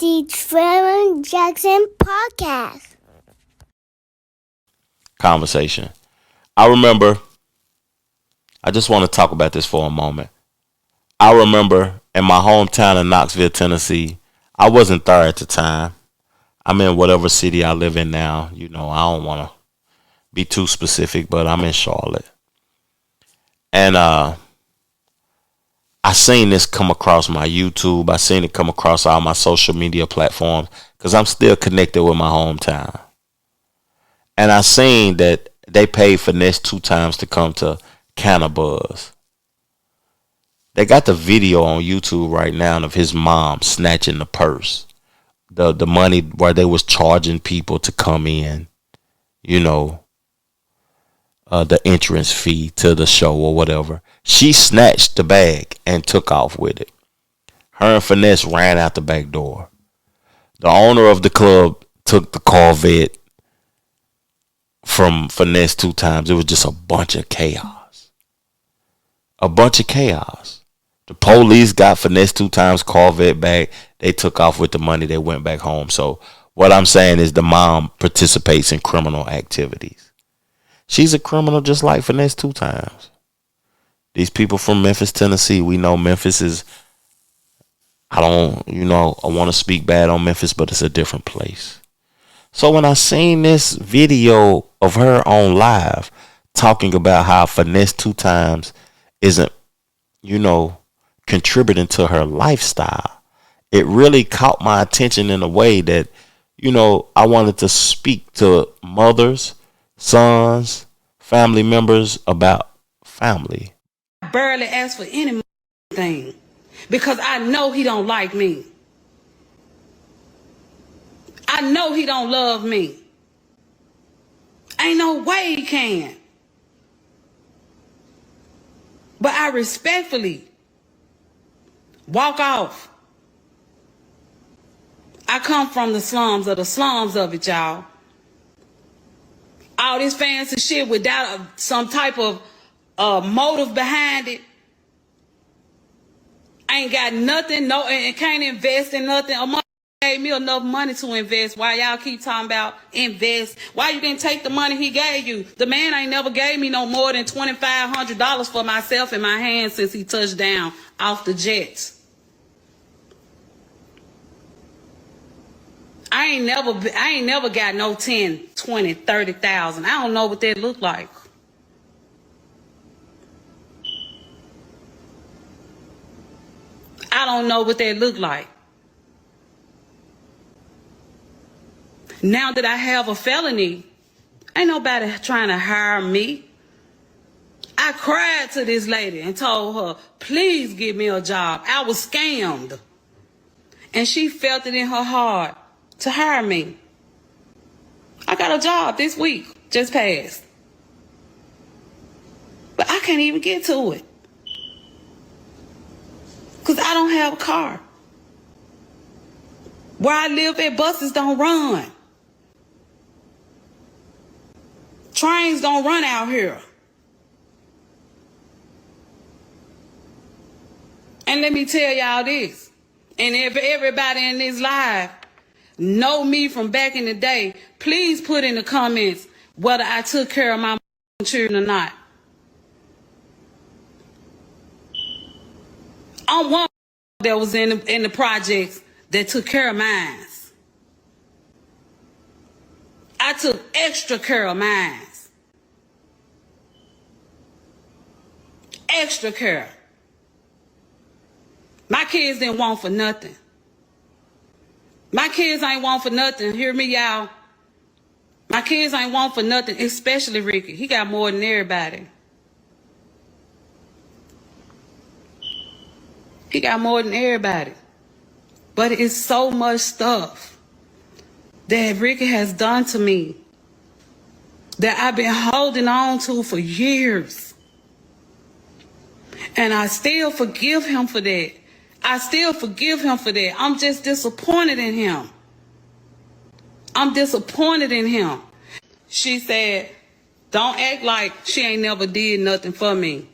the Trevor Jackson podcast. Conversation. I remember, I just want to talk about this for a moment. I remember in my hometown in Knoxville, Tennessee, I wasn't there at the time. I'm in whatever city I live in now. You know, I don't want to be too specific, but I'm in Charlotte. And I seen this come across my YouTube. I seen it come across all my social media platforms because I'm still connected with my hometown. And I seen that they paid Finesse2Tymes to come to Cannabis. They got the video on YouTube right now of his mom snatching the purse. The money where they was charging people to come in. You know, the entrance fee to the show or whatever. She snatched the bag and took off with it. Her and Finesse ran out the back door. The owner of the club took the Corvette from Finesse2Tymes. It was just a bunch of chaos. A bunch of chaos. The police got Finesse2Tymes Corvette back. They took off with the money. They went back home. So what I'm saying is the mom participates in criminal activities. She's a criminal just like Finesse2Tymes. These people from Memphis, Tennessee, we know Memphis is, I want to speak bad on Memphis, but it's a different place. So when I seen this video of her on live talking about how Finesse2Tymes isn't, contributing to her lifestyle, it really caught my attention in a way that, I wanted to speak to mothers, sons, family members about family. I barely ask for anything because I know he don't like me. I know he don't love me. Ain't no way he can. But I respectfully walk off. I come from the slums of it, y'all. All this fancy shit without some type of motive behind it. I ain't got nothing, and can't invest in nothing. A mother gave me enough money to invest. Why y'all keep talking about invest? Why you didn't take the money he gave you? The man ain't never gave me no more than $2,500 for myself in my hands since he touched down off the jets. I ain't never got no 10, 20, 30,000. I don't know what that look like. I don't know what that look like. Now that I have a felony, ain't nobody trying to hire me. I cried to this lady and told her, please give me a job. I was scammed. And she felt it in her heart to hire me. I got a job this week, just passed. But I can't even get to it. Because I don't have a car. Where I live at, buses don't run. Trains don't run out here. And let me tell y'all this. And if everybody in this live know me from back in the day, please put in the comments whether I took care of my children or not. I'm one that was in the projects that took care of mine. I took extra care of mine. Extra care. My kids didn't want for nothing. My kids ain't want for nothing. Hear me, y'all. My kids ain't want for nothing, especially Ricky. He got more than everybody. He got more than everybody. But it's so much stuff that Ricky has done to me that I've been holding on to for years. And I still forgive him for that. I'm just disappointed in him. She said, don't act like she ain't never did nothing for me.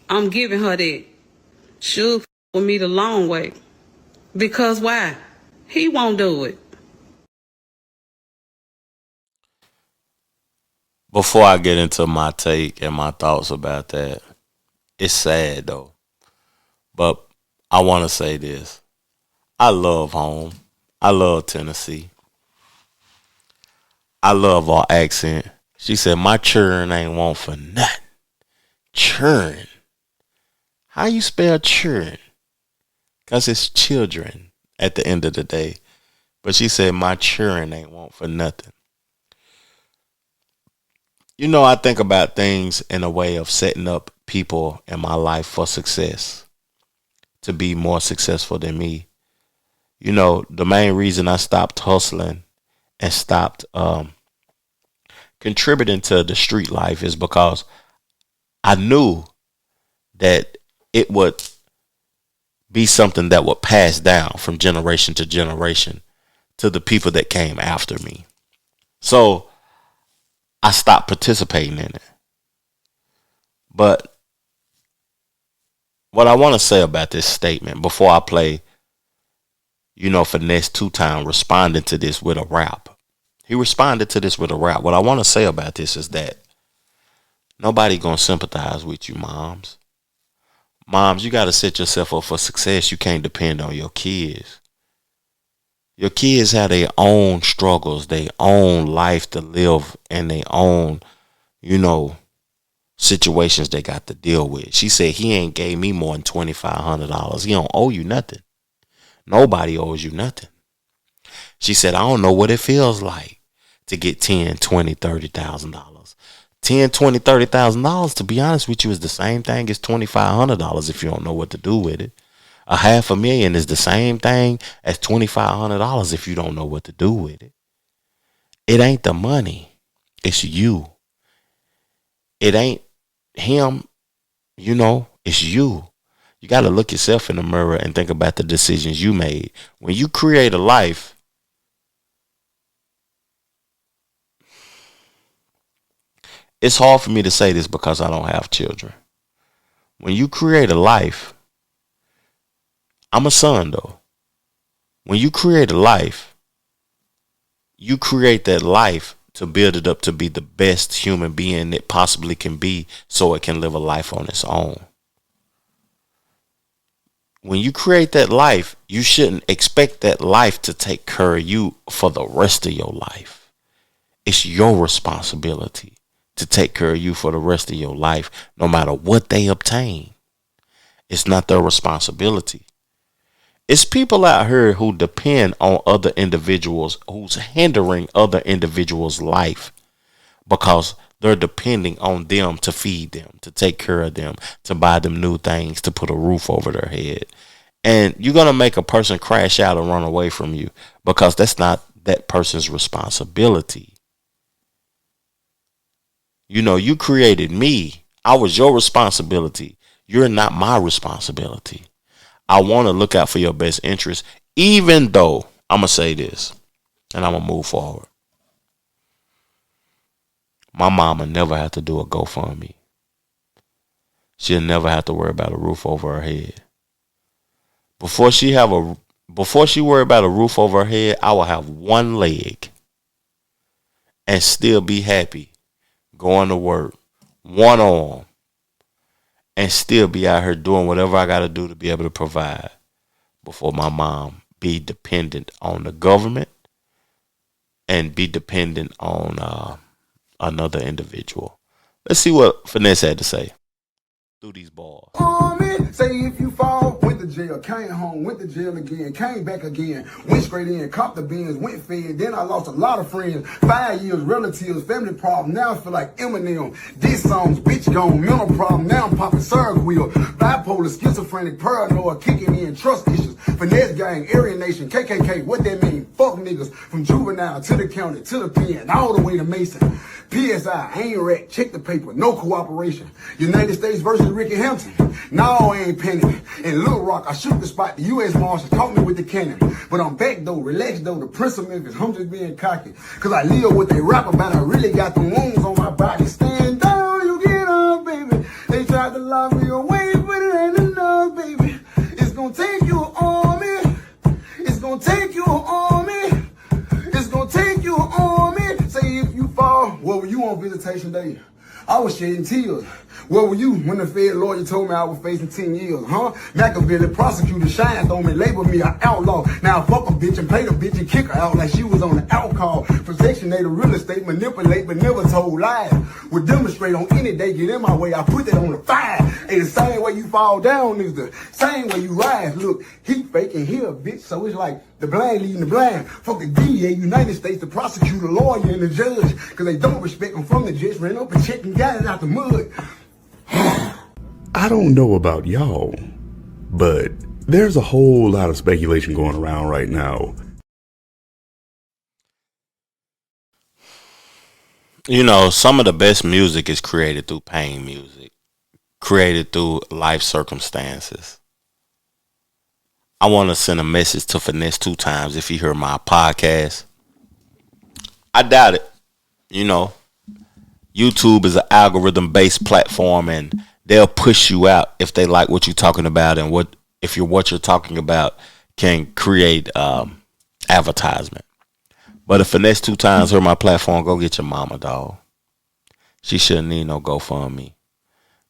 I'm giving her that. She'll with me the long way. Because why? He won't do it. Before I get into my take and my thoughts about that, it's sad though. But I want to say this. I love home. I love Tennessee. I love our accent. She said, my churn ain't want for nothing. Churn. How you spell churn? Because it's children at the end of the day. But she said, my churn ain't want for nothing. You know, I think about things in a way of setting up people in my life for success, to be more successful than me. You know, the main reason I stopped hustling and stopped contributing to the street life is because I knew that it would be something that would pass down from generation to generation to the people that came after me. So I stopped participating in it. But what I want to say about this statement before I play, you know, Finesse2Tymes responding to this with a rap. He responded to this with a rap. What I want to say about this is that nobody gonna sympathize with you, moms. Moms, you got to set yourself up for success. You can't depend on your kids. Your kids have their own struggles, their own life to live, and their own, you know, situations they got to deal with. She said he ain't gave me more than $2,500. He don't owe you nothing. Nobody owes you nothing. She said, I don't know what it feels like to get $10,000, $20,000, $30,000. $10,000, $20,000, $30,000, to be honest with you, is the same thing as $2,500 if you don't know what to do with it. $500,000 is the same thing as $2,500 if you don't know what to do with it. It ain't the money. It's you. It ain't him. You know, it's you. You got to look yourself in the mirror and think about the decisions you made. When you create a life, it's hard for me to say this because I don't have children. When you create a life, I'm a son though. When you create a life, you create that life to build it up to be the best human being it possibly can be so it can live a life on its own. When you create that life, you shouldn't expect that life to take care of you for the rest of your life. It's your responsibility to take care of you for the rest of your life, no matter what they obtain. It's not their responsibility. It's people out here who depend on other individuals, who's hindering other individuals' life because they're depending on them to feed them, to take care of them, to buy them new things, to put a roof over their head. And you're going to make a person crash out and run away from you because that's not that person's responsibility. You know, you created me. I was your responsibility. You're not my responsibility. I want to look out for your best interest, even though I'm going to say this and I'm going to move forward. My mama never had to do a GoFundMe. She'll never have to worry about a roof over her head. Before she worry about a roof over her head, I will have one leg and still be happy going to work, one arm, and still be out here doing whatever I got to do to be able to provide before my mom be dependent on the government and be dependent on another individual. Let's see what Finesse had to say through these bars. Say if you fall, went to jail, came home, went to jail again, came back again, went straight in, copped the beans, went fed, then I lost a lot of friends, 5 years, relatives, family problem, now I feel like Eminem, diss songs, bitch gone, mental problem, now I'm popping syrup wheel, bipolar, schizophrenic, paranoid, kicking in, trust issues, finesse gang, Aryan Nation, KKK, what that mean, fuck niggas, from juvenile to the county, to the pen, all the way to Mason, PSI, ain't rat, check the paper, no cooperation, United States versus Ricky Hampton, no, I ain't penny. In Little Rock, I shoot the spot. The U.S. Marshal caught me with the cannon. But I'm back though, relaxed though, the Prince of Memphis. I'm just being cocky. Cause I live what they rap about. I really got the wounds on my body. Stand down, you get up, baby. They tried to lock me away, but it ain't enough, baby. It's gonna take you an army. It's gonna take you an visitation day, I was shedding tears. Where were you when the Fed lawyer told me I was facing 10 years, huh? Machiavelli prosecutor shined on me, labeled me an outlaw. Now I fuck a bitch and pay the bitch and kick her out like she was on the alcohol. For Section 8 of real estate, manipulate but never told lies. Would demonstrate on any day, get in my way, I put that on the fire. Hey, the same way you fall down is the same way you rise. Look, he faking here, bitch, so it's like the blind leading the blind. Fuck the DA, United States, the prosecutor, lawyer, and the judge. Cause they don't respect them from the judge, ran up and checked and got it out the mud. I don't know about y'all, but there's a whole lot of speculation going around right now. You know, some of the best music is created through pain music, created through life circumstances. I want to send a message to Finesse2Tymes if you hear my podcast. I doubt it. You know, YouTube is an algorithm-based platform, and they'll push you out if they like what you're talking about, and what you're talking about can create advertisement. But if Finesse2Tymes heard my platform, go get your mama, dog. She shouldn't need no GoFundMe.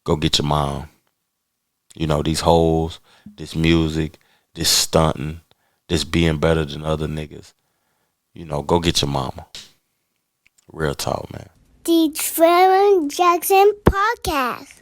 Go get your mom. You know, these hoes, this music, this stunting, this being better than other niggas. You know, go get your mama. Real talk, man. The Trevor Jackson Podcast.